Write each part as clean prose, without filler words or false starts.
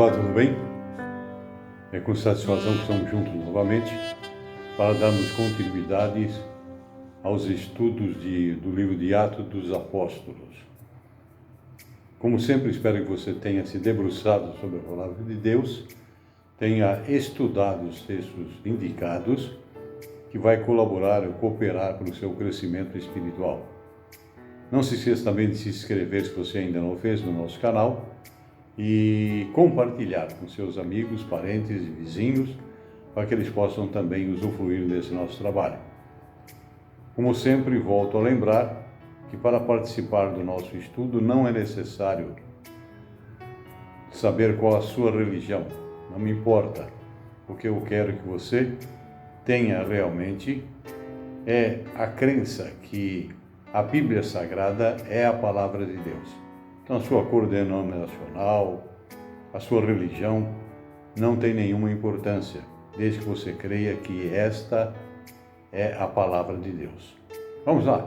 Olá, tudo bem? É com satisfação que estamos juntos novamente para darmos continuidade aos estudos do livro de Atos dos Apóstolos. Como sempre, espero que você tenha se debruçado sobre a palavra de Deus, tenha estudado os textos indicados, que vai colaborar ou cooperar para o seu crescimento espiritual. Não se esqueça também de se inscrever se você ainda não o fez no nosso canal e compartilhar com seus amigos, parentes e vizinhos para que eles possam também usufruir desse nosso trabalho. Como sempre, volto a lembrar que para participar do nosso estudo não é necessário saber qual a sua religião, não me importa. O que eu quero que você tenha realmente é a crença que a Bíblia Sagrada é a palavra de Deus. Então, a sua cor denominacional, a sua religião, não tem nenhuma importância, desde que você creia que esta é a palavra de Deus. Vamos lá.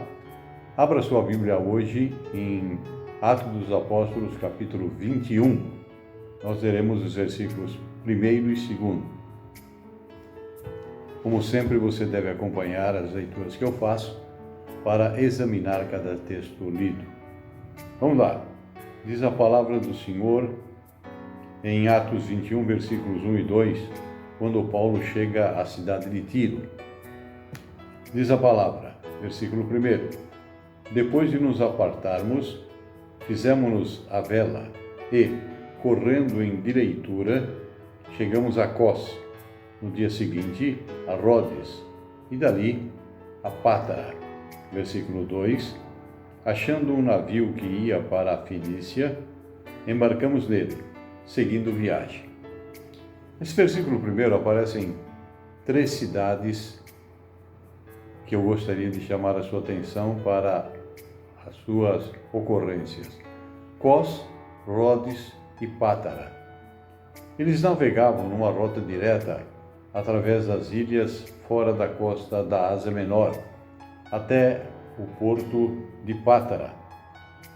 Abra sua Bíblia hoje em Atos dos Apóstolos, capítulo 21. Nós leremos os versículos 1º e 2º. Como sempre, você deve acompanhar as leituras que eu faço para examinar cada texto lido. Vamos lá. Diz a palavra do Senhor em Atos 21, versículos 1 e 2, quando Paulo chega à cidade de Tiro. Diz a palavra, versículo 1: Depois de nos apartarmos, fizemos-nos à vela e, correndo em direitura, chegamos a Cós. No dia seguinte, a Rhodes, e dali a Pátara. Versículo 2: Achando um navio que ia para a Fenícia, embarcamos nele, seguindo viagem. Nesse versículo 1 aparecem 3 cidades que eu gostaria de chamar a sua atenção para as suas ocorrências: Cós, Rhodes e Pátara. Eles navegavam numa rota direta através das ilhas fora da costa da Ásia Menor, até o porto de Pátara.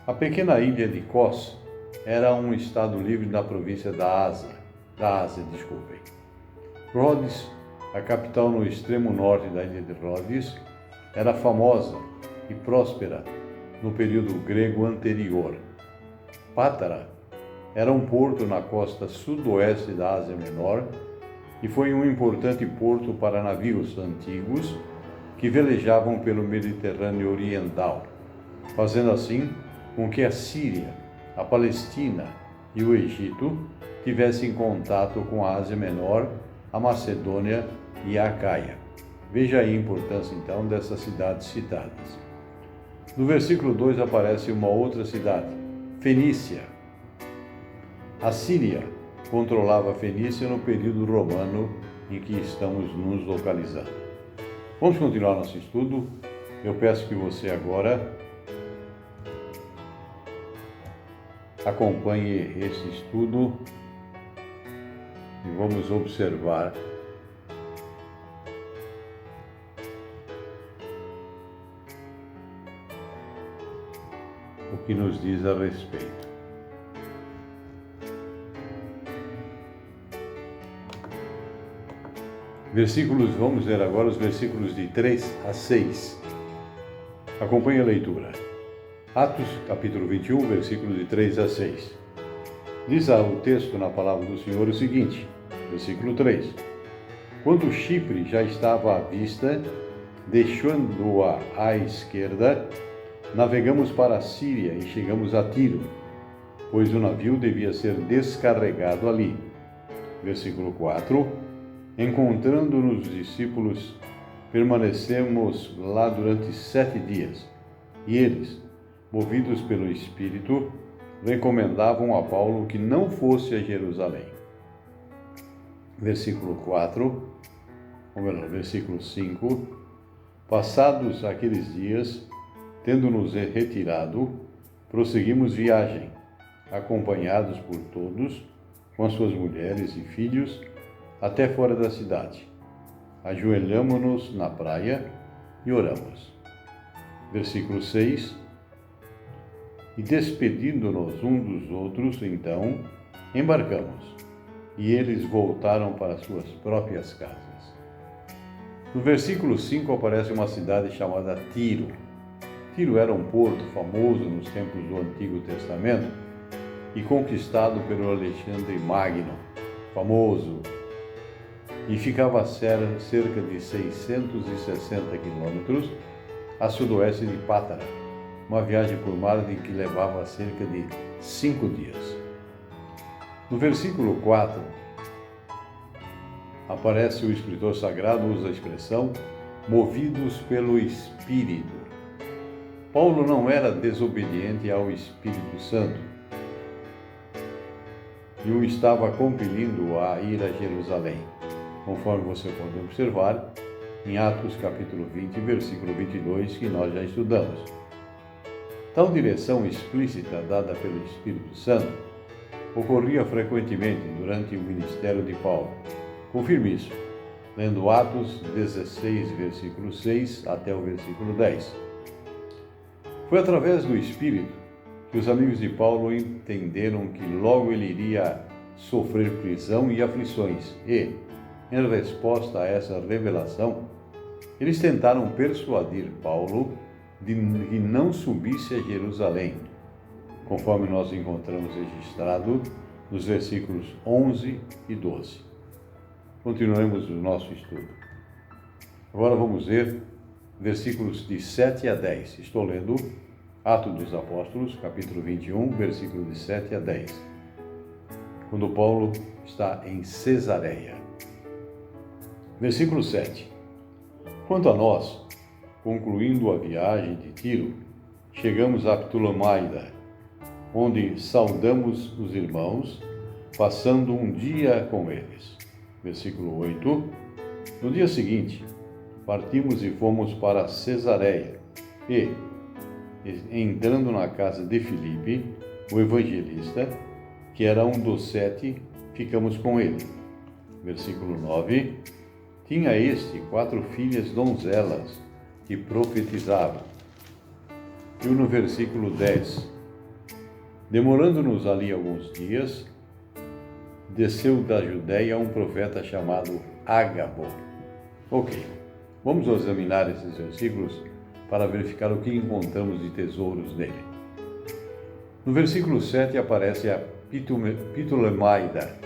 A pequena ilha de Cós era um estado livre da província da Ásia. Rhodes, a capital no extremo norte da ilha de Rhodes, era famosa e próspera no período grego anterior. Pátara era um porto na costa sudoeste da Ásia Menor e foi um importante porto para navios antigos que velejavam pelo Mediterrâneo Oriental, fazendo assim com que a Síria, a Palestina e o Egito tivessem contato com a Ásia Menor, a Macedônia e a Acaia. Veja aí a importância então dessas cidades citadas. No versículo 2 aparece uma outra cidade, Fenícia. A Síria controlava a Fenícia no período romano em que estamos nos localizando. Vamos continuar nosso estudo. Eu peço que você agora acompanhe esse estudo e vamos observar o que nos diz a respeito. Vamos ler agora os versículos de 3 a 6. Acompanhe a leitura. Atos, capítulo 21, versículos de 3 a 6. Diz o texto na palavra do Senhor o seguinte, versículo 3. Quando Chipre já estava à vista, deixando-a à esquerda, navegamos para a Síria e chegamos a Tiro, pois o navio devia ser descarregado ali. Versículo 4. Encontrando-nos os discípulos, permanecemos lá durante 7 dias, e eles, movidos pelo Espírito, recomendavam a Paulo que não fosse a Jerusalém. Versículo 5. Passados aqueles dias, tendo-nos retirado, prosseguimos viagem, acompanhados por todos, com as suas mulheres e filhos, até fora da cidade. Ajoelhamo-nos na praia e oramos. Versículo 6. E despedindo-nos um dos outros, então, embarcamos e eles voltaram para suas próprias casas. No versículo 5 aparece uma cidade chamada Tiro. Tiro era um porto famoso nos tempos do Antigo Testamento e conquistado pelo Alexandre Magno, famoso, e ficava a cerca de 660 quilômetros a sudoeste de Pátara, uma viagem por mar de que levava cerca de 5 dias. No versículo 4, aparece o escritor sagrado, usa a expressão movidos pelo Espírito. Paulo não era desobediente ao Espírito Santo e o estava compelindo a ir a Jerusalém, conforme você pode observar em Atos capítulo 20, versículo 22, que nós já estudamos. Tal direção explícita dada pelo Espírito Santo ocorria frequentemente durante o ministério de Paulo. Confirme isso, lendo Atos 16, versículo 6 até o versículo 10. Foi através do Espírito que os amigos de Paulo entenderam que logo ele iria sofrer prisão e aflições e, em resposta a essa revelação, eles tentaram persuadir Paulo de que não subisse a Jerusalém, conforme nós encontramos registrado nos versículos 11 e 12. Continuemos o nosso estudo. Agora vamos ver versículos de 7 a 10. Estou lendo Atos dos Apóstolos, capítulo 21, versículos de 7 a 10. Quando Paulo está em Cesareia. Versículo 7. Quanto a nós, concluindo a viagem de Tiro, chegamos a Ptolemaida, onde saudamos os irmãos, passando um dia com eles. Versículo 8. No dia seguinte, partimos e fomos para Cesareia, e, entrando na casa de Filipe, o evangelista, que era um dos 7, ficamos com ele. Versículo 9. Tinha este 4 filhas donzelas que profetizavam. E no versículo 10. Demorando-nos ali alguns dias, desceu da Judéia um profeta chamado Ágabo. Ok, vamos examinar esses versículos para verificar o que encontramos de tesouros nele. No versículo 7 aparece a Ptolemaida.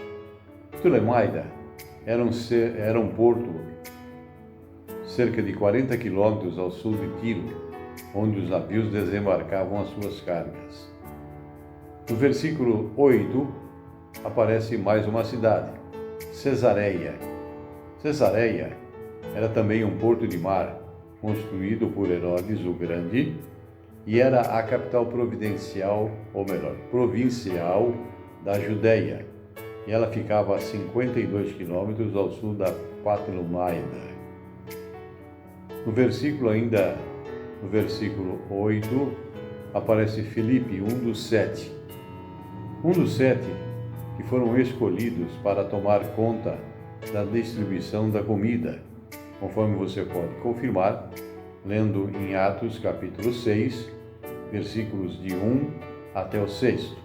Ptolemaida era um porto cerca de 40 quilômetros ao sul de Tiro, onde os navios desembarcavam as suas cargas. No versículo 8 aparece mais uma cidade, Cesareia. Cesareia era também um porto de mar, construído por Herodes o Grande, e era a capital provincial da Judéia, e ela ficava a 52 quilômetros ao sul da Ptolemaida. No versículo 8, aparece Filipe, um dos 7. Um dos 7 que foram escolhidos para tomar conta da distribuição da comida, conforme você pode confirmar, lendo em Atos capítulo 6, versículos de 1 até o 6.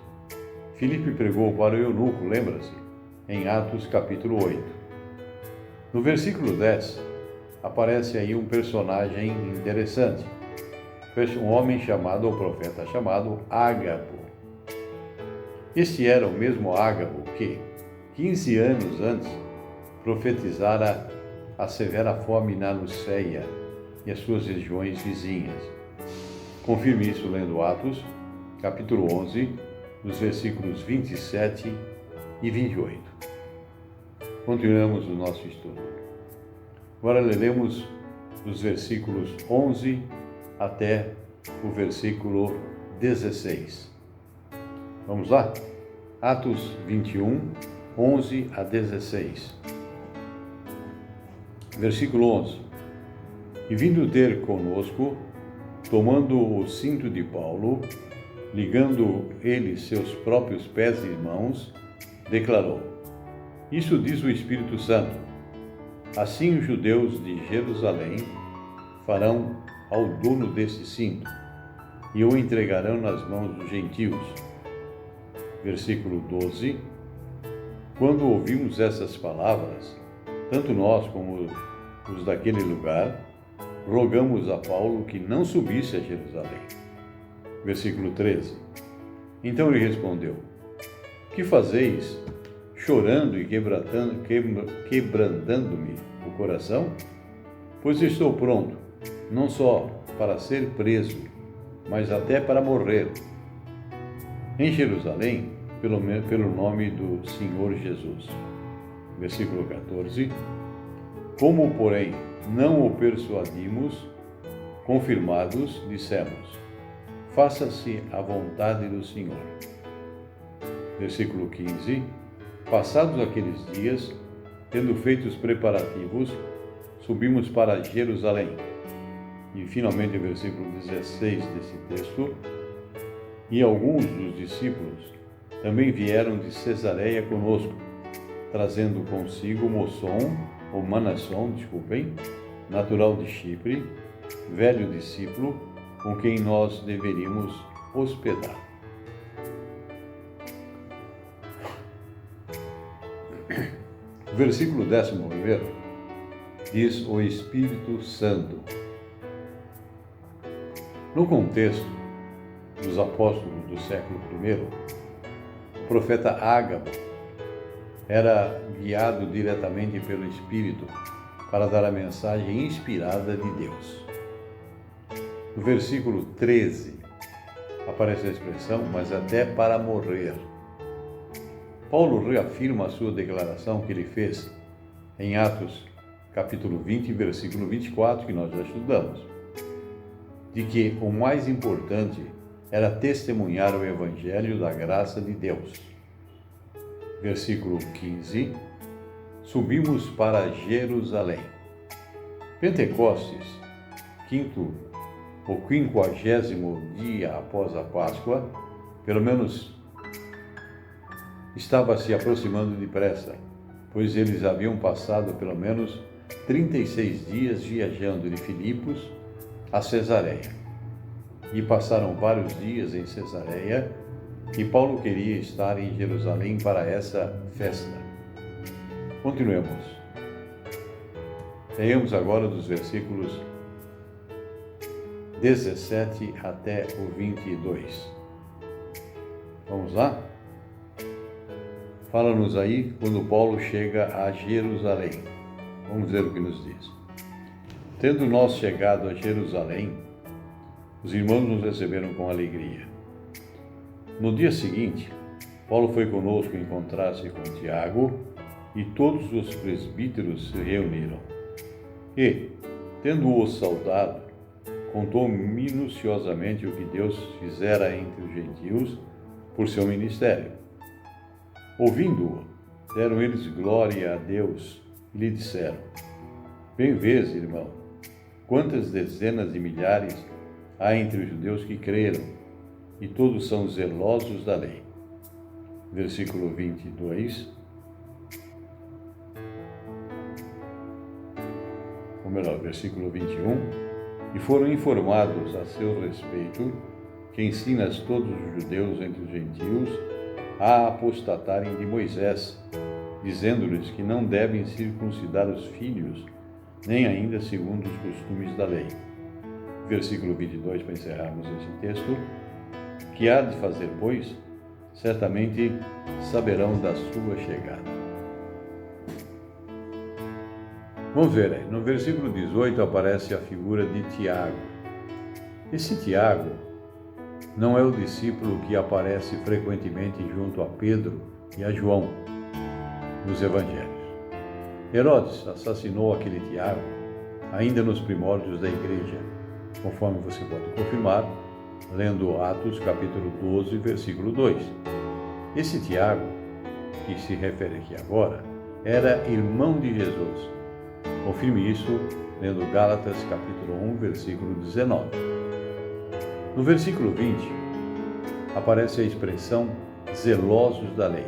Filipe pregou para o eunuco, lembra-se? Em Atos capítulo 8. No versículo 10, aparece aí um personagem interessante. Um homem chamado, o profeta chamado Ágabo. Este era o mesmo Ágabo que, 15 anos antes, profetizara a severa fome na Lucéia e as suas regiões vizinhas. Confirme isso lendo Atos, capítulo 11, nos versículos 27 e 28. Continuamos o nosso estudo. Agora leremos dos versículos 11 até o versículo 16. Vamos lá? Atos 21, 11 a 16. Versículo 11. E vindo ter conosco, tomando o cinto de Paulo, ligando ele seus próprios pés e mãos, declarou: Isso diz o Espírito Santo. Assim os judeus de Jerusalém farão ao dono desse cinto e o entregarão nas mãos dos gentios. Versículo 12. Quando ouvimos essas palavras, tanto nós como os daquele lugar, rogamos a Paulo que não subisse a Jerusalém. Versículo 13. Então ele respondeu: que fazeis, chorando e quebrantando-me o coração? Pois estou pronto, não só para ser preso, mas até para morrer em Jerusalém, pelo nome do Senhor Jesus. Versículo 14. Como, porém, não o persuadimos, confirmados, dissemos: faça-se a vontade do Senhor. Versículo 15. Passados aqueles dias, tendo feito os preparativos, subimos para Jerusalém. E finalmente o versículo 16 desse texto: e alguns dos discípulos também vieram de Cesareia conosco, trazendo consigo Manasson, natural de Chipre, velho discípulo, com quem nós deveríamos hospedar. Versículo 11 diz o Espírito Santo. No contexto dos apóstolos do século I, o profeta Ágabo era guiado diretamente pelo Espírito para dar a mensagem inspirada de Deus. No versículo 13 aparece a expressão, mas até para morrer. Paulo reafirma a sua declaração que ele fez em Atos, capítulo 20, versículo 24, que nós já estudamos, de que o mais importante era testemunhar o Evangelho da graça de Deus. Versículo 15, subimos para Jerusalém. Pentecostes, o 50º dia após a Páscoa, pelo menos estava se aproximando depressa, pois eles haviam passado pelo menos 36 dias viajando de Filipos a Cesareia. E passaram vários dias em Cesareia, e Paulo queria estar em Jerusalém para essa festa. Continuemos. Leamos agora dos versículos 17 até o 22. Vamos lá? Fala-nos aí quando Paulo chega a Jerusalém. Vamos ver o que nos diz. Tendo nós chegado a Jerusalém, os irmãos nos receberam com alegria. No dia seguinte, Paulo foi conosco encontrar-se com Tiago, e todos os presbíteros se reuniram. E, tendo-o saudado, contou minuciosamente o que Deus fizera entre os gentios por seu ministério. Ouvindo-o, deram eles glória a Deus e lhe disseram: bem vês, irmão, quantas dezenas de milhares há entre os judeus que creram, e todos são zelosos da lei. Versículo 22. Ou melhor, versículo 21. E foram informados a seu respeito que ensinas todos os judeus entre os gentios a apostatarem de Moisés, dizendo-lhes que não devem circuncidar os filhos, nem ainda segundo os costumes da lei. Versículo 22, para encerrarmos esse texto: que há de fazer, pois? Certamente saberão da sua chegada. Vamos ver aí. No versículo 18 aparece a figura de Tiago. Esse Tiago não é o discípulo que aparece frequentemente junto a Pedro e a João nos evangelhos. Herodes assassinou aquele Tiago ainda nos primórdios da igreja, conforme você pode confirmar lendo Atos capítulo 12, versículo 2. Esse Tiago, que se refere aqui agora, era irmão de Jesus. Confirme isso lendo Gálatas capítulo 1, versículo 19. No versículo 20, aparece a expressão zelosos da lei.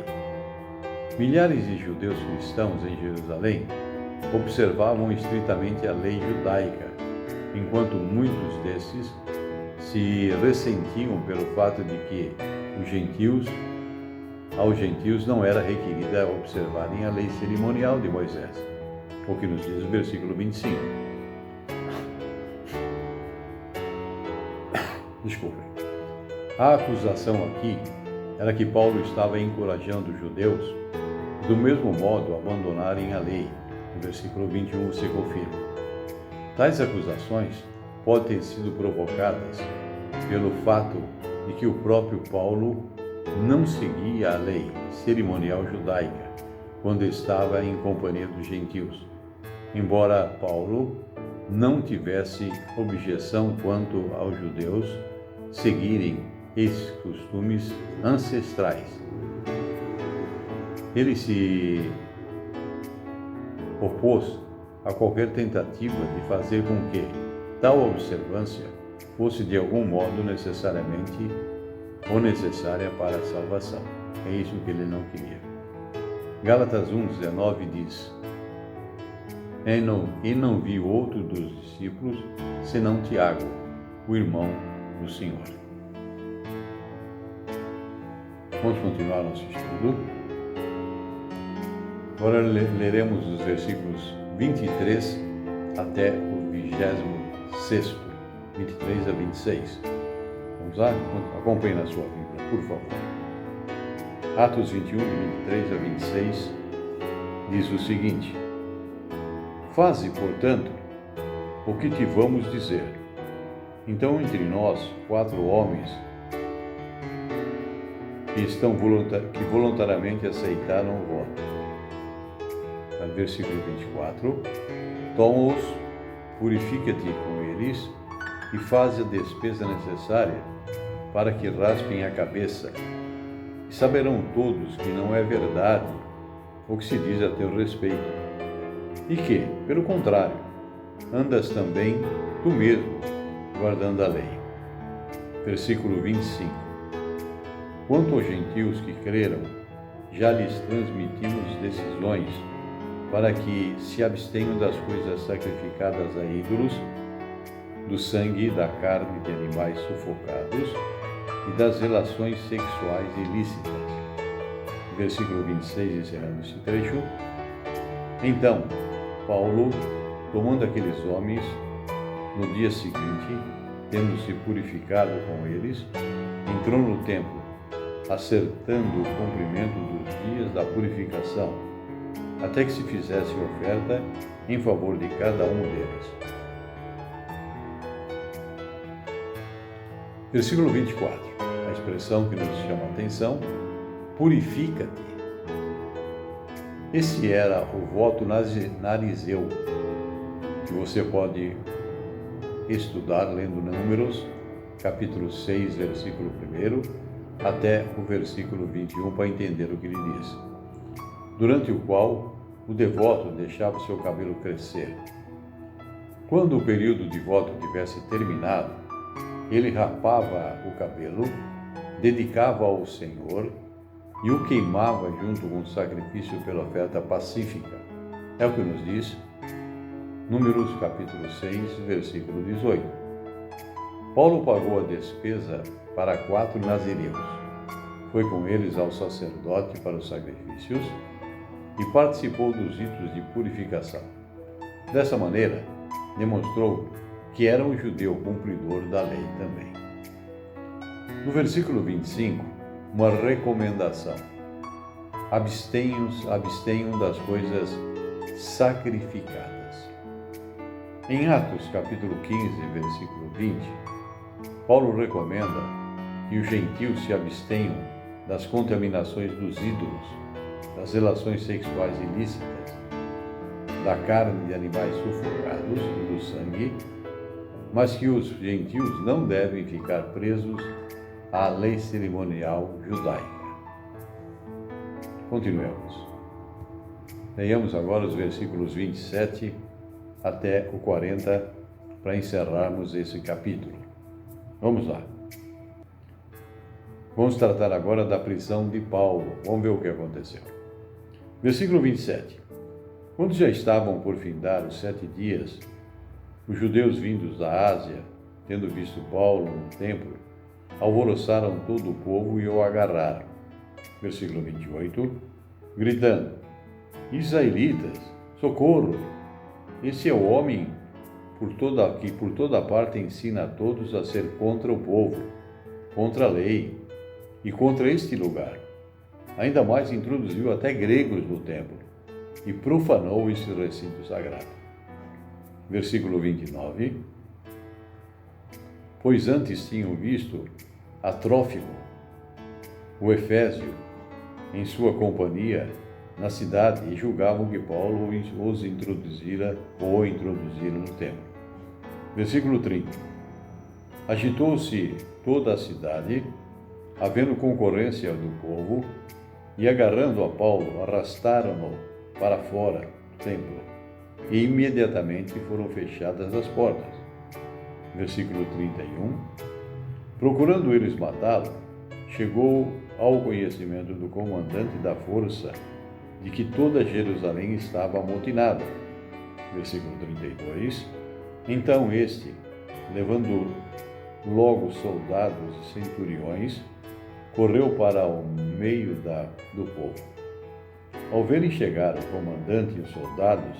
Milhares de judeus cristãos em Jerusalém observavam estritamente a lei judaica, enquanto muitos desses se ressentiam pelo fato de que os gentios aos gentios não era requerida observarem a lei cerimonial de Moisés, o que nos diz o versículo 25. Desculpem. A acusação aqui era que Paulo estava encorajando os judeus, do mesmo modo, a abandonarem a lei. No versículo 21 se confirma. Tais acusações podem ter sido provocadas pelo fato de que o próprio Paulo não seguia a lei cerimonial judaica quando estava em companhia dos gentios, embora Paulo não tivesse objeção quanto aos judeus seguirem esses costumes ancestrais. Ele se opôs a qualquer tentativa de fazer com que tal observância fosse de algum modo necessariamente ou necessária para a salvação. É isso que ele não queria. Gálatas 1:19 diz: E não vi outro dos discípulos, senão Tiago, o irmão do Senhor. Vamos continuar nosso estudo. Agora leremos os versículos 23 até o 26º, 23 a 26. Vamos lá? Acompanhe na sua Bíblia, por favor. Atos 21, de 23 a 26, diz o seguinte: Faze, portanto, o que te vamos dizer. Então, entre nós, 4 homens que voluntariamente aceitaram o voto. Versículo 24: Toma-os, purifica-te com eles e faz a despesa necessária para que raspem a cabeça. E saberão todos que não é verdade o que se diz a teu respeito, e que, pelo contrário, andas também tu mesmo guardando a lei. Versículo 25: Quanto aos gentios que creram, já lhes transmitimos decisões para que se abstenham das coisas sacrificadas a ídolos, do sangue e da carne de animais sufocados e das relações sexuais ilícitas. Versículo 26, encerrando esse trecho. Então, Paulo, tomando aqueles homens, no dia seguinte, tendo se purificado com eles, entrou no templo, acertando o cumprimento dos dias da purificação, até que se fizesse oferta em favor de cada um deles. Versículo 24, a expressão que nos chama a atenção: purifica-te. Esse era o voto narizeu, que você pode estudar lendo Números, capítulo 6, versículo 1, até o versículo 21, para entender o que ele diz. Durante o qual o devoto deixava o seu cabelo crescer. Quando o período de voto tivesse terminado, ele rapava o cabelo, dedicava ao Senhor e o queimava junto com o sacrifício pela oferta pacífica. É o que nos diz Números capítulo 6, versículo 18. Paulo pagou a despesa para 4 nazireus. Foi com eles ao sacerdote para os sacrifícios e participou dos ritos de purificação. Dessa maneira, demonstrou que era um judeu cumpridor da lei também. No versículo 25, uma recomendação: abstenham das coisas sacrificadas. Em Atos capítulo 15, versículo 20, Paulo recomenda que os gentios se abstenham das contaminações dos ídolos, das relações sexuais ilícitas, da carne de animais sufocados e do sangue, mas que os gentios não devem ficar presos à lei cerimonial judaica. Continuemos. Leiamos agora os versículos 27 até o 40 para encerrarmos esse capítulo. Vamos lá. Vamos tratar agora da prisão de Paulo. Vamos ver o que aconteceu. Versículo 27. Quando já estavam por findar os 7 dias, os judeus vindos da Ásia, tendo visto Paulo no templo, alvoroçaram todo o povo e o agarraram, Versículo 28, gritando: Israelitas, socorro! Esse é o homem que por toda parte ensina a todos a ser contra o povo, contra a lei e contra este lugar. Ainda mais introduziu até gregos no templo e profanou esse recinto sagrado. Versículo 29. Pois antes tinham visto a Trófimo, o Efésio, em sua companhia na cidade e julgavam que Paulo os introduzira no templo. Versículo 30. Agitou-se toda a cidade, havendo concorrência do povo, e agarrando a Paulo, arrastaram-no para fora do templo, e imediatamente foram fechadas as portas. Versículo 31. Procurando eles matá-lo, chegou ao conhecimento do comandante da força de que toda Jerusalém estava amotinada. Versículo 32. Então este, levando logo soldados e centuriões, correu para o meio do povo. Ao verem chegar o comandante e os soldados,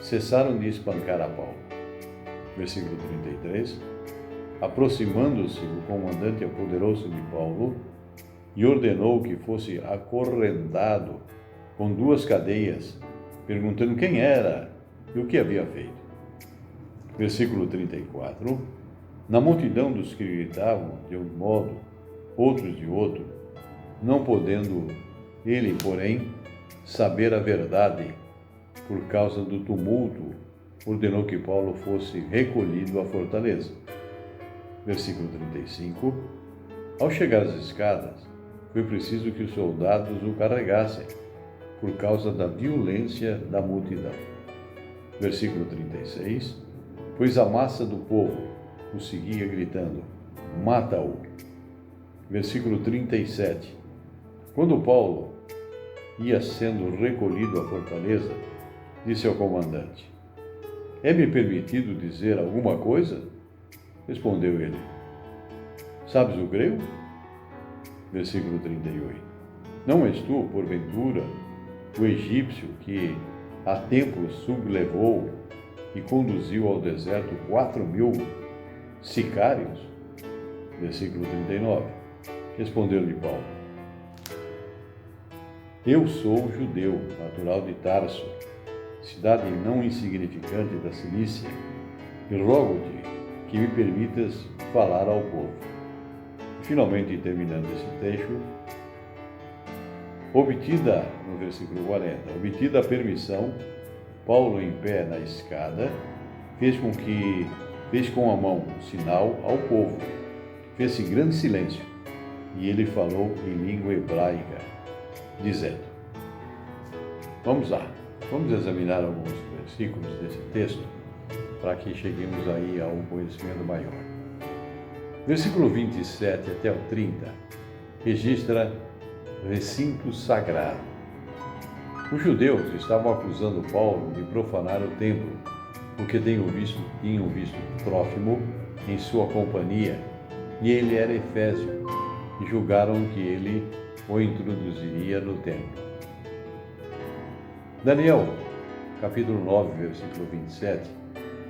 cessaram de espancar a Paulo. Versículo 33. Aproximando-se, o comandante apoderou-se de Paulo e ordenou que fosse acorrentado com 2 cadeias, perguntando quem era e o que havia feito. Versículo 34. Na multidão dos que gritavam de um modo, outros de outro, não podendo ele, porém, saber a verdade, por causa do tumulto, ordenou que Paulo fosse recolhido à fortaleza. Versículo 35. Ao chegar às escadas, foi preciso que os soldados o carregassem, por causa da violência da multidão. Versículo 36. Pois a massa do povo o seguia gritando: mata-o. Versículo 37. Quando Paulo ia sendo recolhido à fortaleza, disse ao comandante: é-me permitido dizer alguma coisa? Respondeu ele: sabes o grego? Versículo 38. Não és tu, porventura, o egípcio que há tempos sublevou e conduziu ao deserto 4.000 sicários? Versículo 39. Respondeu-lhe Paulo: eu sou judeu, natural de Tarso, cidade não insignificante da Cilícia, e rogo-te que me permitas falar ao povo. Finalmente, terminando esse trecho, no versículo 40, obtida a permissão, Paulo, em pé na escada, fez com a mão um sinal ao povo. Fez-se grande silêncio, e ele falou em língua hebraica, dizendo: vamos lá, vamos examinar alguns versículos desse texto, para que cheguemos aí a um conhecimento maior. Versículo 27 até o 30 registra recinto sagrado. Os judeus estavam acusando Paulo de profanar o templo, porque tinham visto Trófimo em sua companhia, e ele era efésio, e julgaram que ele o introduziria no templo. Daniel, capítulo 9, versículo 27,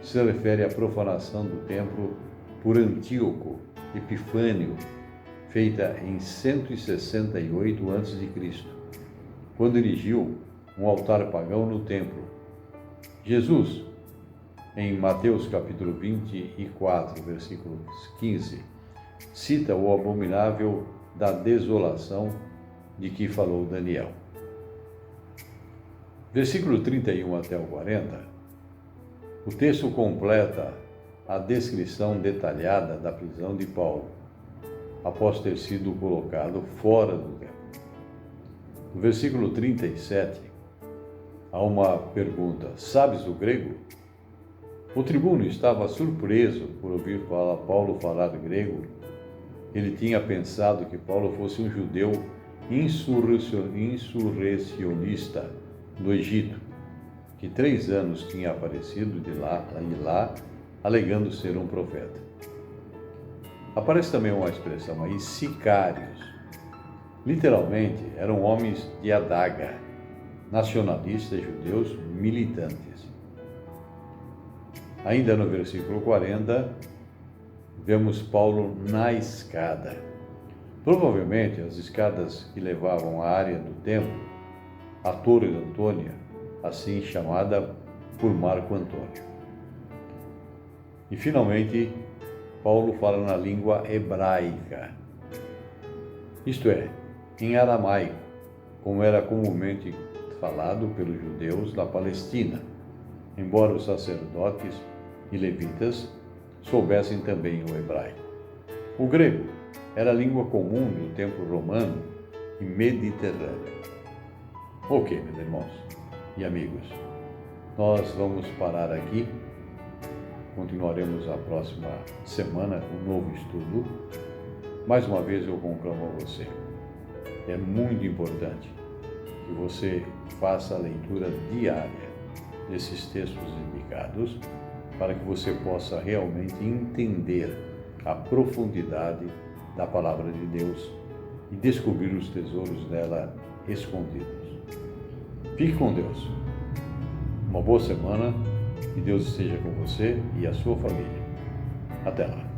se refere à profanação do templo por Antíoco Epifânio, feita em 168 a.C., quando erigiu um altar pagão no templo. Jesus, em Mateus capítulo 24, versículo 15, cita o abominável da desolação de que falou Daniel. Versículo 31 até o 40, o texto completa a descrição detalhada da prisão de Paulo, após ter sido colocado fora do templo. No versículo 37, há uma pergunta: sabes o grego? O tribuno estava surpreso por ouvir Paulo falar grego. Ele tinha pensado que Paulo fosse um judeu insurrecionista do Egito, que 3 anos tinha aparecido de lá, alegando ser um profeta. Aparece também uma expressão aí, sicários. Literalmente, eram homens de adaga, nacionalistas judeus militantes. Ainda no versículo 40, vemos Paulo na escada. Provavelmente as escadas que levavam à área do templo, a Torre de Antônia, assim chamada por Marco Antônio. E finalmente, Paulo fala na língua hebraica, isto é, em aramaico, como era comumente falado pelos judeus da Palestina, embora os sacerdotes e levitas soubessem também o hebraico. O grego era a língua comum do templo romano e mediterrâneo. Ok, meus irmãos e amigos, nós vamos parar aqui. Continuaremos a próxima semana com um novo estudo. Mais uma vez eu conclamo a você. É muito importante que você faça a leitura diária desses textos indicados para que você possa realmente entender a profundidade da Palavra de Deus e descobrir os tesouros dela escondidos. Fique com Deus. Uma boa semana. Que Deus esteja com você e a sua família. Até lá.